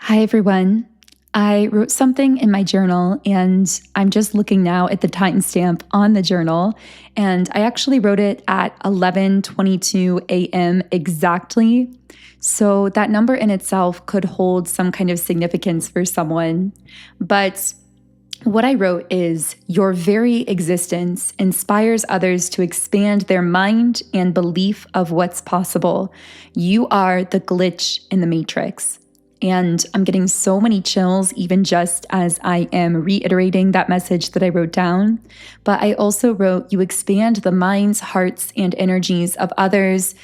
Hi, everyone. I wrote something in my journal and I'm just looking now at the timestamp on the journal. And I actually wrote it at 11:22 a.m. exactly. So that number in itself could hold some kind of significance for someone. But what I wrote is your very existence inspires others to expand their mind and belief of what's possible. You are the glitch in the matrix. And I'm getting so many chills, even just as I am reiterating that message that I wrote down. But I also wrote, you expand the minds, hearts, and energies of others.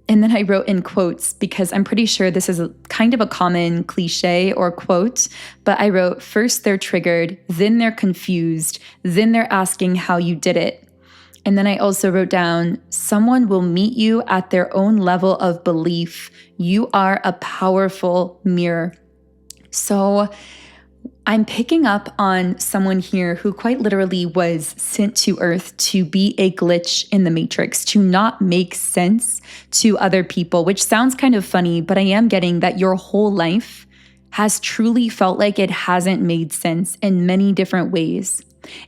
And then I wrote in quotes because I'm pretty sure this is kind of a common cliche or quote, but I wrote, first they're triggered, then they're confused, then they're asking how you did it. And then I also wrote down, someone will meet you at their own level of belief. You are a powerful mirror. So I'm picking up on someone here who quite literally was sent to Earth to be a glitch in the matrix, to not make sense to other people, which sounds kind of funny, but I am getting that your whole life has truly felt like it hasn't made sense in many different ways.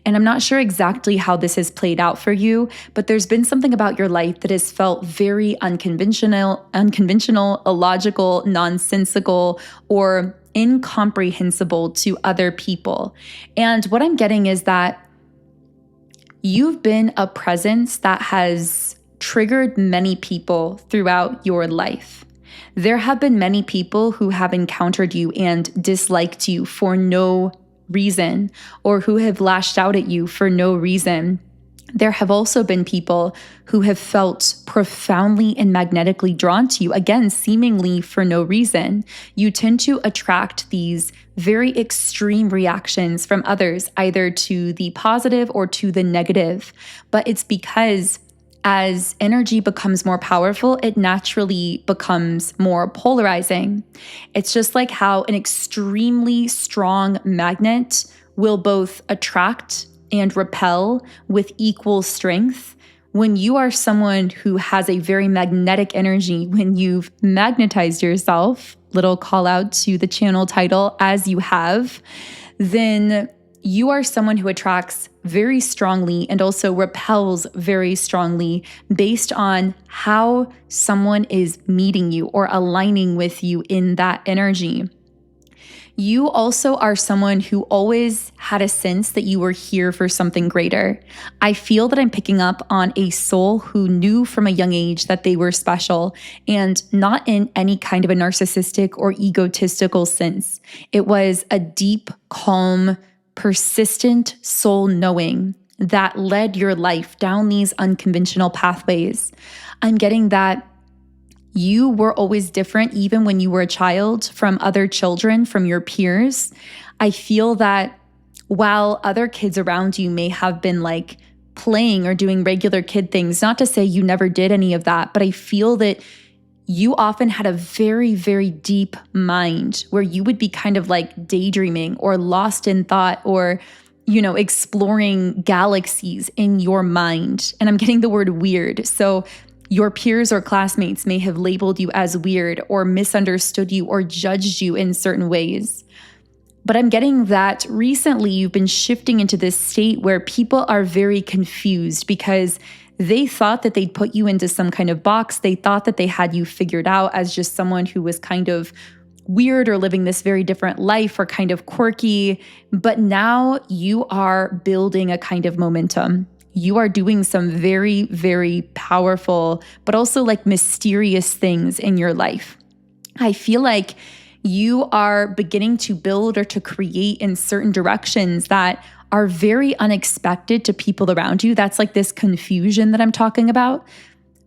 And I'm not sure exactly how this has played out for you, but there's been something about your life that has felt very unconventional, illogical, nonsensical, or incomprehensible to other people. And what I'm getting is that you've been a presence that has triggered many people throughout your life. There have been many people who have encountered you and disliked you for no reason, or who have lashed out at you for no reason. There have also been people who have felt profoundly and magnetically drawn to you, again, seemingly for no reason. You tend to attract these very extreme reactions from others, either to the positive or to the negative. But it's because as energy becomes more powerful, it naturally becomes more polarizing. It's just like how an extremely strong magnet will both attract and repel with equal strength. When you are someone who has a very magnetic energy, when you've magnetized yourself, little call out to the channel title, as you have, then you are someone who attracts very strongly and also repels very strongly based on how someone is meeting you or aligning with you in that energy. You also are someone who always had a sense that you were here for something greater. I feel that I'm picking up on a soul who knew from a young age that they were special, and not in any kind of a narcissistic or egotistical sense. It was a deep, calm, persistent soul knowing that led your life down these unconventional pathways. I'm getting that you were always different, even when you were a child, from other children, from your peers. I feel that while other kids around you may have been like playing or doing regular kid things, not to say you never did any of that, but I feel that you often had a very, very deep mind where you would be kind of like daydreaming or lost in thought or, exploring galaxies in your mind. And I'm getting the word weird. So your peers or classmates may have labeled you as weird or misunderstood you or judged you in certain ways. But I'm getting that recently you've been shifting into this state where people are very confused because they thought that they'd put you into some kind of box. They thought that they had you figured out as just someone who was kind of weird or living this very different life or kind of quirky. But now you are building a kind of momentum. You are doing some very, very powerful, but also like mysterious things in your life. I feel like you are beginning to build or to create in certain directions that are very unexpected to people around you. That's like this confusion that I'm talking about.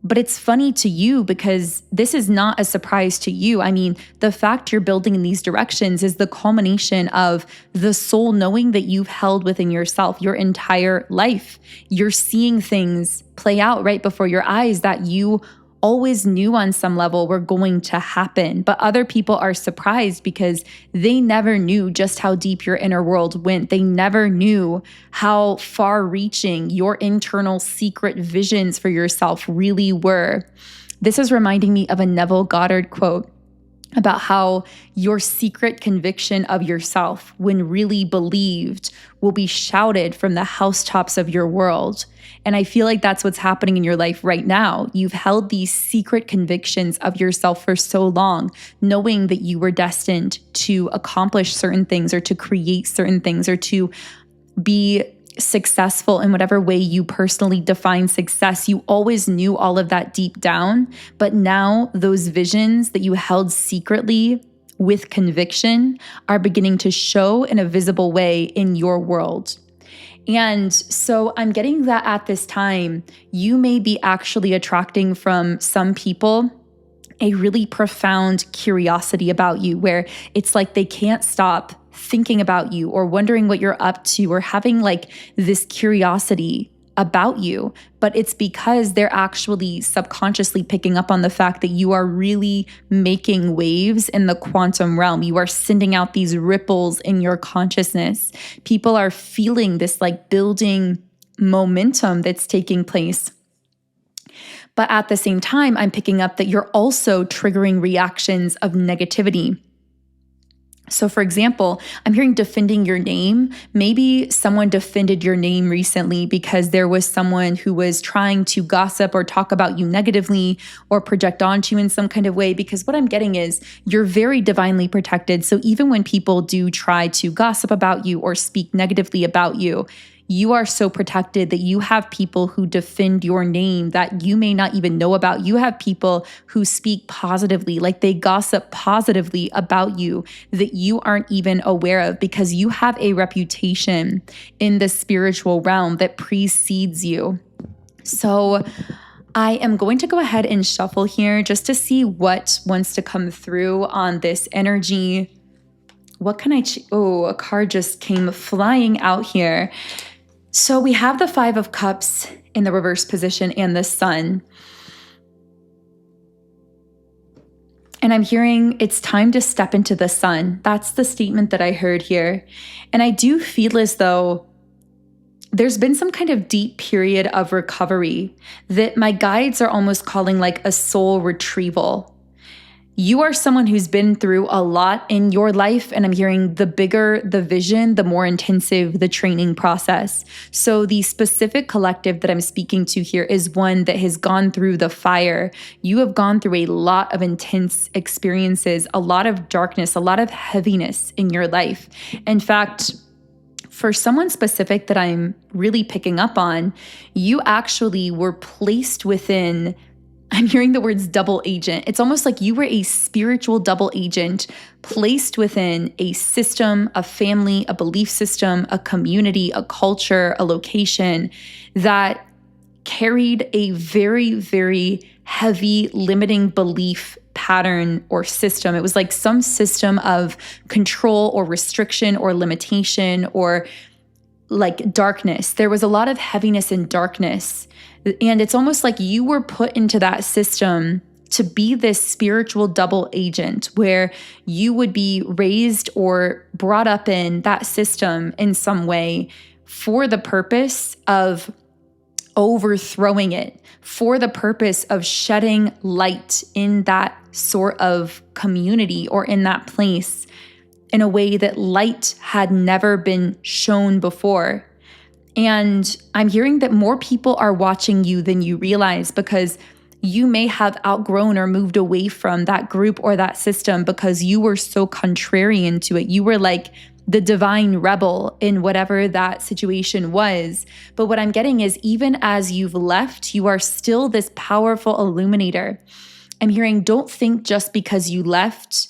But it's funny to you because this is not a surprise to you. I mean, the fact you're building in these directions is the culmination of the soul knowing that you've held within yourself your entire life. You're seeing things play out right before your eyes that you always knew on some level were going to happen, but other people are surprised because they never knew just how deep your inner world went. They never knew how far-reaching your internal secret visions for yourself really were. This is reminding me of a Neville Goddard quote. about how your secret conviction of yourself, when really believed, will be shouted from the housetops of your world. And I feel like that's what's happening in your life right now. You've held these secret convictions of yourself for so long, knowing that you were destined to accomplish certain things or to create certain things or to be successful in whatever way you personally define success. You always knew all of that deep down, but now those visions that you held secretly with conviction are beginning to show in a visible way in your world. And so I'm getting that at this time, you may be actually attracting from some people a really profound curiosity about you, where it's like they can't stop thinking about you or wondering what you're up to or having like this curiosity about you. But it's because they're actually subconsciously picking up on the fact that you are really making waves in the quantum realm. You are sending out these ripples in your consciousness. People are feeling this like building momentum that's taking place. But at the same time, I'm picking up that you're also triggering reactions of negativity. So for example, I'm hearing defending your name. Maybe someone defended your name recently because there was someone who was trying to gossip or talk about you negatively or project onto you in some kind of way. Because what I'm getting is you're very divinely protected. So even when people do try to gossip about you or speak negatively about you, you are so protected that you have people who defend your name that you may not even know about. You have people who speak positively, like they gossip positively about you that you aren't even aware of, because you have a reputation in the spiritual realm that precedes you. So I am going to go ahead and shuffle here just to see what wants to come through on this energy. What can I a card just came flying out here. So we have the Five of Cups in the reverse position and the Sun. And I'm hearing it's time to step into the sun. That's the statement that I heard here. And I do feel as though there's been some kind of deep period of recovery that my guides are almost calling like a soul retrieval. You are someone who's been through a lot in your life, and I'm hearing the bigger the vision, the more intensive the training process. So the specific collective that I'm speaking to here is one that has gone through the fire. You have gone through a lot of intense experiences, a lot of darkness, a lot of heaviness in your life. In fact, for someone specific that I'm really picking up on, you actually were placed within, I'm hearing the words double agent. It's almost like you were a spiritual double agent placed within a system, a family, a belief system, a community, a culture, a location that carried a very, very heavy limiting belief pattern or system. It was like some system of control or restriction or limitation or like darkness. There was a lot of heaviness and darkness. And it's almost like you were put into that system to be this spiritual double agent where you would be raised or brought up in that system in some way for the purpose of overthrowing it, for the purpose of shedding light in that sort of community or in that place in a way that light had never been shown before. And I'm hearing that more people are watching you than you realize, because you may have outgrown or moved away from that group or that system because you were so contrarian to it. You were like the divine rebel in whatever that situation was. But what I'm getting is even as you've left, you are still this powerful illuminator. I'm hearing, don't think just because you left,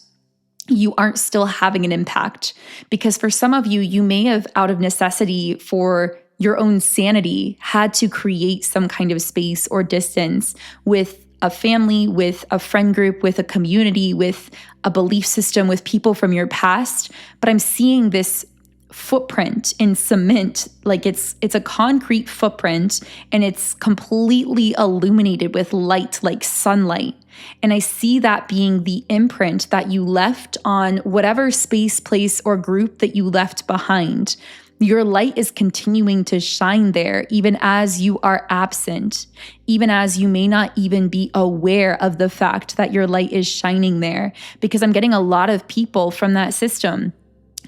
you aren't still having an impact. Because for some of you, you may have, out of necessity for your own sanity, had to create some kind of space or distance with a family, with a friend group, with a community, with a belief system, with people from your past. But I'm seeing this footprint in cement, like it's a concrete footprint, and it's completely illuminated with light, like sunlight. And I see that being the imprint that you left on whatever space, place, or group that you left behind. Your light is continuing to shine there, even as you are absent, even as you may not even be aware of the fact that your light is shining there. Because I'm getting a lot of people from that system.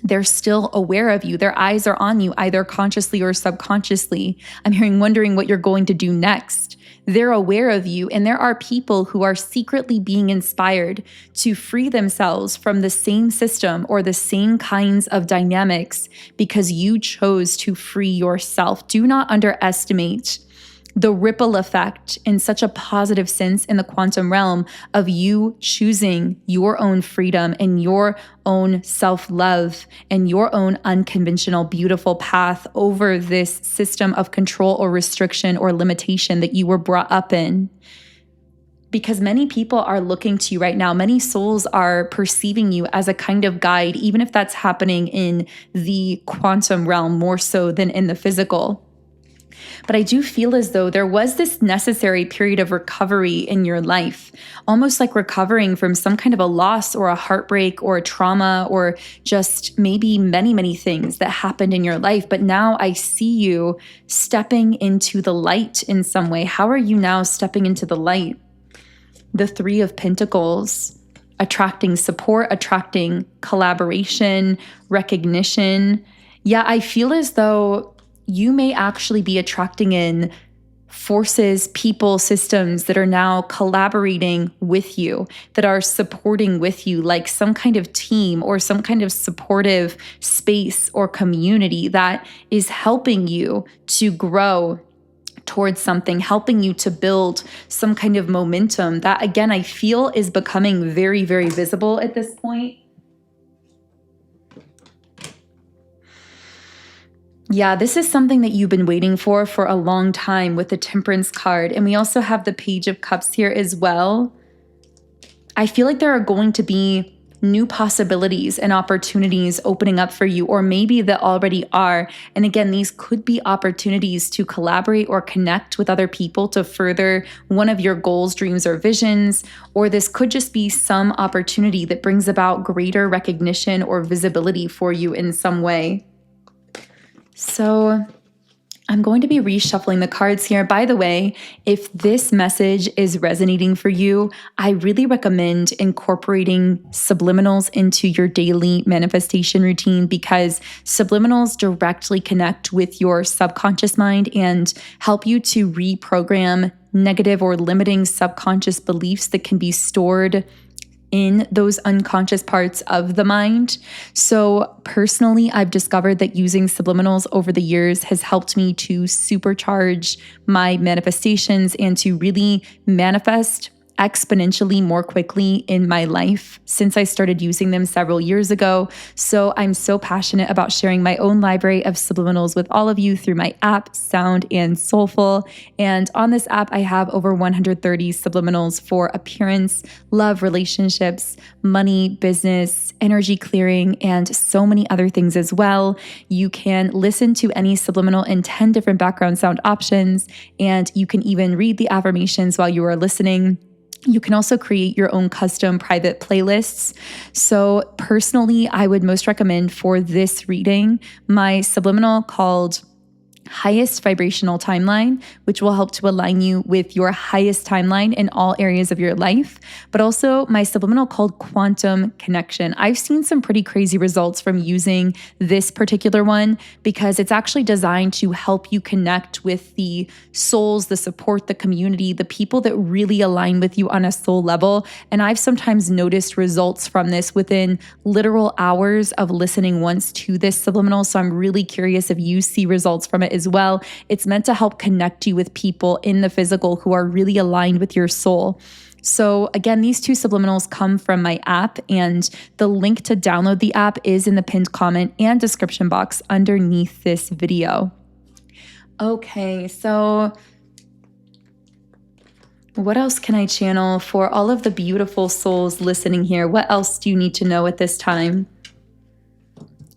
They're still aware of you. Their eyes are on you, either consciously or subconsciously. I'm hearing wondering what you're going to do next. They're aware of you, and there are people who are secretly being inspired to free themselves from the same system or the same kinds of dynamics because you chose to free yourself. Do not underestimate the ripple effect in such a positive sense in the quantum realm of you choosing your own freedom and your own self-love and your own unconventional, beautiful path over this system of control or restriction or limitation that you were brought up in. Because many people are looking to you right now. Many souls are perceiving you as a kind of guide, even if that's happening in the quantum realm more so than in the physical. But I do feel as though there was this necessary period of recovery in your life, almost like recovering from some kind of a loss or a heartbreak or a trauma or just maybe many, many things that happened in your life. But now I see you stepping into the light in some way. How are you now stepping into the light? The Three of Pentacles, attracting support, attracting collaboration, recognition. Yeah, I feel as though you may actually be attracting in forces, people, systems that are now collaborating with you, that are supporting with you, like some kind of team or some kind of supportive space or community that is helping you to grow towards something, helping you to build some kind of momentum that, again, I feel is becoming very, very visible at this point. Yeah, this is something that you've been waiting for a long time with the Temperance card. And we also have the Page of Cups here as well. I feel like there are going to be new possibilities and opportunities opening up for you, or maybe that already are. And again, these could be opportunities to collaborate or connect with other people to further one of your goals, dreams, or visions. Or this could just be some opportunity that brings about greater recognition or visibility for you in some way. So I'm going to be reshuffling the cards here. By the way, if this message is resonating for you, I really recommend incorporating subliminals into your daily manifestation routine, because subliminals directly connect with your subconscious mind and help you to reprogram negative or limiting subconscious beliefs that can be stored in those unconscious parts of the mind. So personally, I've discovered that using subliminals over the years has helped me to supercharge my manifestations and to really manifest exponentially more quickly in my life since I started using them several years ago. So I'm so passionate about sharing my own library of subliminals with all of you through my app, Sound and Soulful. And on this app, I have over 130 subliminals for appearance, love, relationships, money, business, energy clearing, and so many other things as well. You can listen to any subliminal in 10 different background sound options, and you can even read the affirmations while you are listening. You can also create your own custom private playlists. So personally, I would most recommend for this reading my subliminal called Highest-Vibrational Timeline, which will help to align you with your highest timeline in all areas of your life, but also my subliminal called Quantum Connection. I've seen some pretty crazy results from using this particular one because it's actually designed to help you connect with the souls, the support, the community, the people that really align with you on a soul level. And I've sometimes noticed results from this within literal hours of listening once to this subliminal. So I'm really curious if you see results from it as well. It's meant to help connect you with people in the physical who are really aligned with your soul. So again, these two subliminals come from my app, and the link to download the app is in the pinned comment and description box underneath this video. Okay, so what else can I channel for all of the beautiful souls listening here? What else do you need to know at this time?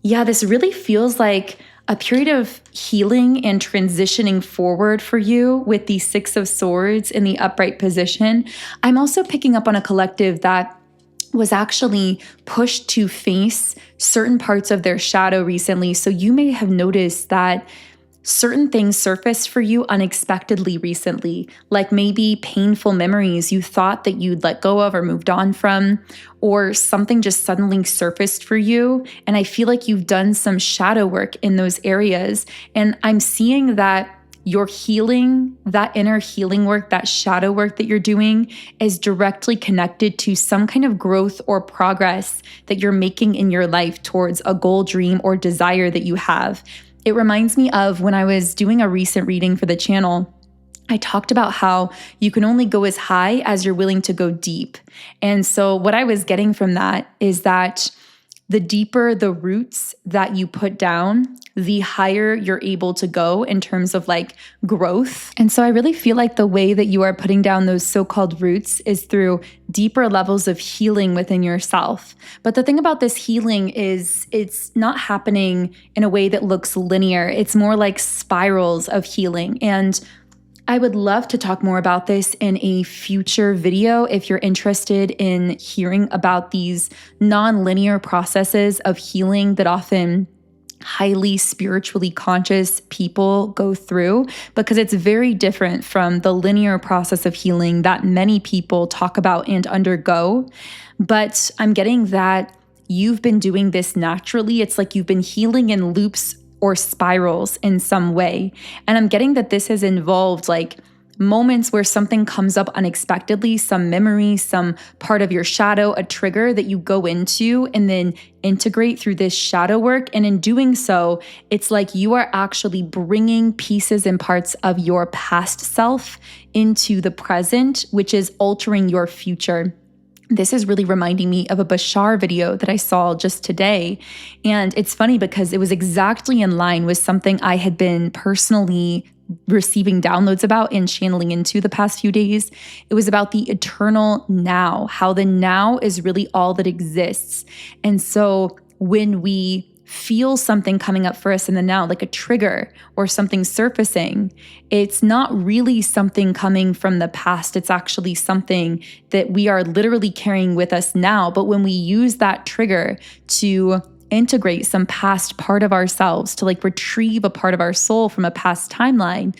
Yeah, this really feels like a period of healing and transitioning forward for you with the Six of Swords in the upright position. I'm also picking up on a collective that was actually pushed to face certain parts of their shadow recently. So you may have noticed that certain things surfaced for you unexpectedly recently, like maybe painful memories you thought that you'd let go of or moved on from, or something just suddenly surfaced for you. And I feel like you've done some shadow work in those areas. And I'm seeing that your healing, that inner healing work, that shadow work that you're doing is directly connected to some kind of growth or progress that you're making in your life towards a goal, dream, or desire that you have. It reminds me of when I was doing a recent reading for the channel. I talked about how you can only go as high as you're willing to go deep. And so what I was getting from that is that the deeper the roots that you put down, the higher you're able to go in terms of like growth. And so I really feel like the way that you are putting down those so-called roots is through deeper levels of healing within yourself. But the thing about this healing is it's not happening in a way that looks linear. It's more like spirals of healing. And I would love to talk more about this in a future video if you're interested in hearing about these nonlinear processes of healing that often highly spiritually conscious people go through, because it's very different from the linear process of healing that many people talk about and undergo. But I'm getting that you've been doing this naturally. It's like you've been healing in loops or spirals in some way. And I'm getting that this has involved like moments where something comes up unexpectedly, some memory, some part of your shadow, a trigger that you go into and then integrate through this shadow work. And in doing so, it's like you are actually bringing pieces and parts of your past self into the present, which is altering your future. This is really reminding me of a Bashar video that I saw just today. And it's funny because it was exactly in line with something I had been personally receiving downloads about and channeling into the past few days. It was about the eternal now, how the now is really all that exists. And so when we feel something coming up for us in the now, like a trigger or something surfacing, it's not really something coming from the past. It's actually something that we are literally carrying with us now. But when we use that trigger to integrate some past part of ourselves, to like retrieve a part of our soul from a past timeline,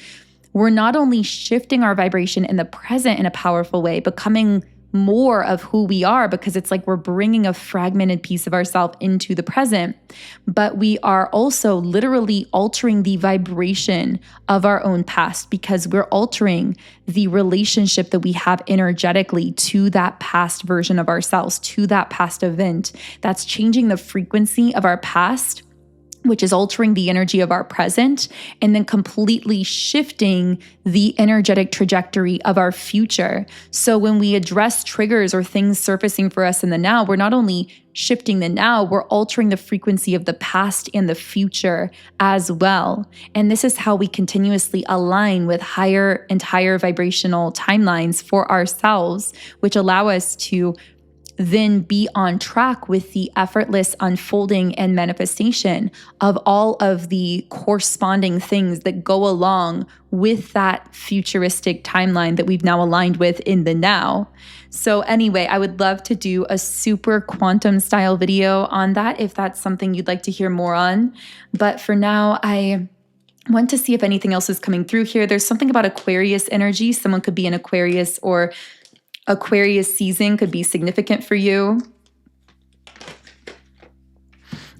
we're not only shifting our vibration in the present in a powerful way, becoming more of who we are, because it's like we're bringing a fragmented piece of ourselves into the present, but we are also literally altering the vibration of our own past, because we're altering the relationship that we have energetically to that past version of ourselves, to that past event. That's changing the frequency of our past, which is altering the energy of our present, and then completely shifting the energetic trajectory of our future. So when we address triggers or things surfacing for us in the now, we're not only shifting the now, we're altering the frequency of the past and the future as well. And this is how we continuously align with higher and higher vibrational timelines for ourselves, which allow us to then be on track with the effortless unfolding and manifestation of all of the corresponding things that go along with that futuristic timeline that we've now aligned with in the now. So anyway, I would love to do a super quantum style video on that if that's something you'd like to hear more on. But for now, I want to see if anything else is coming through here. There's something about Aquarius energy. Someone could be an Aquarius, or Aquarius season could be significant for you.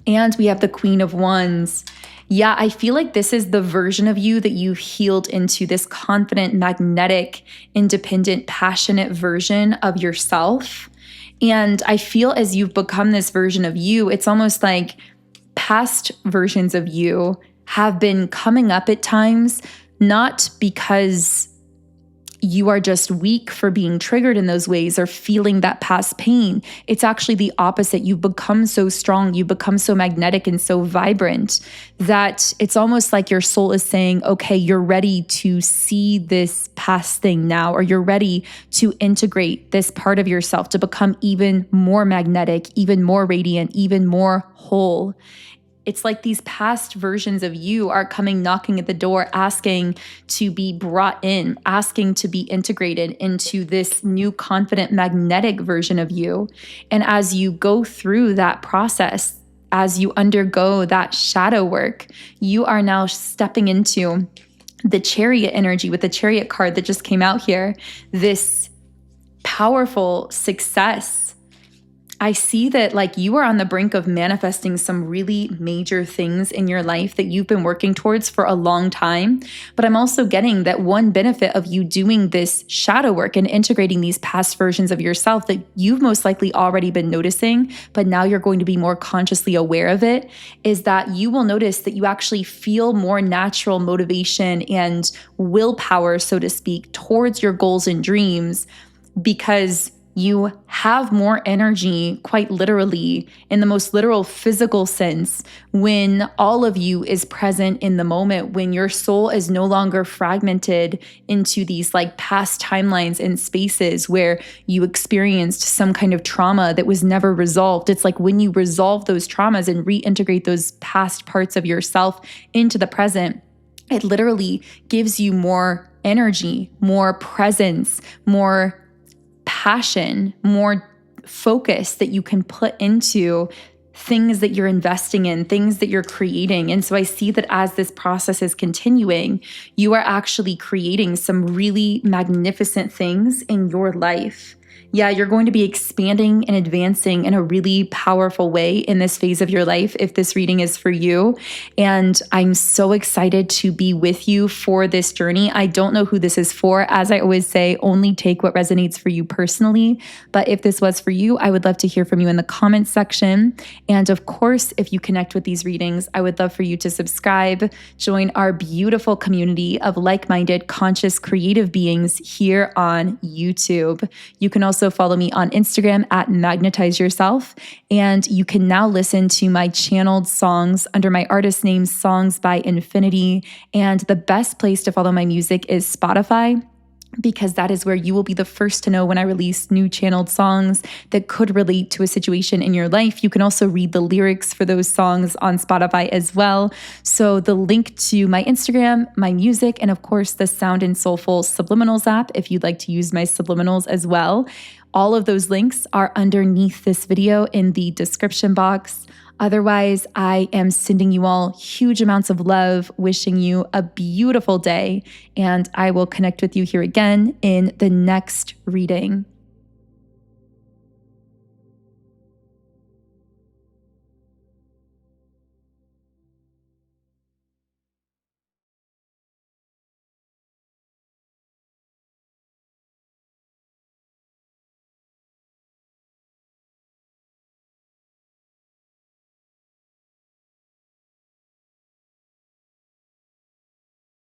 And we have the Queen of Wands. Yeah, I feel like this is the version of you that you've healed into, this confident, magnetic, independent, passionate version of yourself. And I feel as you've become this version of you, it's almost like past versions of you have been coming up at times, not because you are just weak for being triggered in those ways or feeling that past pain. It's actually the opposite. You've become so strong, you've become so magnetic and so vibrant that it's almost like your soul is saying, okay, you're ready to see this past thing now, or you're ready to integrate this part of yourself to become even more magnetic, even more radiant, even more whole. It's like these past versions of you are coming knocking at the door, asking to be brought in, asking to be integrated into this new confident magnetic version of you. And as you go through that process, as you undergo that shadow work, you are now stepping into the Chariot energy with the Chariot card that just came out here, this powerful success. I see that like you are on the brink of manifesting some really major things in your life that you've been working towards for a long time. But I'm also getting that one benefit of you doing this shadow work and integrating these past versions of yourself that you've most likely already been noticing, but now you're going to be more consciously aware of it, is that you will notice that you actually feel more natural motivation and willpower, so to speak, towards your goals and dreams, because you have more energy, quite literally, in the most literal physical sense, when all of you is present in the moment, when your soul is no longer fragmented into these like past timelines and spaces where you experienced some kind of trauma that was never resolved. It's like when you resolve those traumas and reintegrate those past parts of yourself into the present, it literally gives you more energy, more presence, more passion, more focus that you can put into things that you're investing in, things that you're creating. And so I see that as this process is continuing, you are actually creating some really magnificent things in your life. Yeah, you're going to be expanding and advancing in a really powerful way in this phase of your life if this reading is for you. And I'm so excited to be with you for this journey. I don't know who this is for. As I always say, only take what resonates for you personally. But if this was for you, I would love to hear from you in the comments section. And of course, if you connect with these readings, I would love for you to subscribe, join our beautiful community of like-minded, conscious, creative beings here on YouTube. You can also follow me on Instagram at Magnetize Yourself. And you can now listen to my channeled songs under my artist name, Songs by Infinity. And the best place to follow my music is Spotify, because that is where you will be the first to know when I release new channeled songs that could relate to a situation in your life. You can also read the lyrics for those songs on Spotify as well. So the link to my Instagram, my music, and of course the Sound and Soulful Subliminals app, if you'd like to use my subliminals as well. All of those links are underneath this video in the description box. Otherwise, I am sending you all huge amounts of love, wishing you a beautiful day, and I will connect with you here again in the next reading.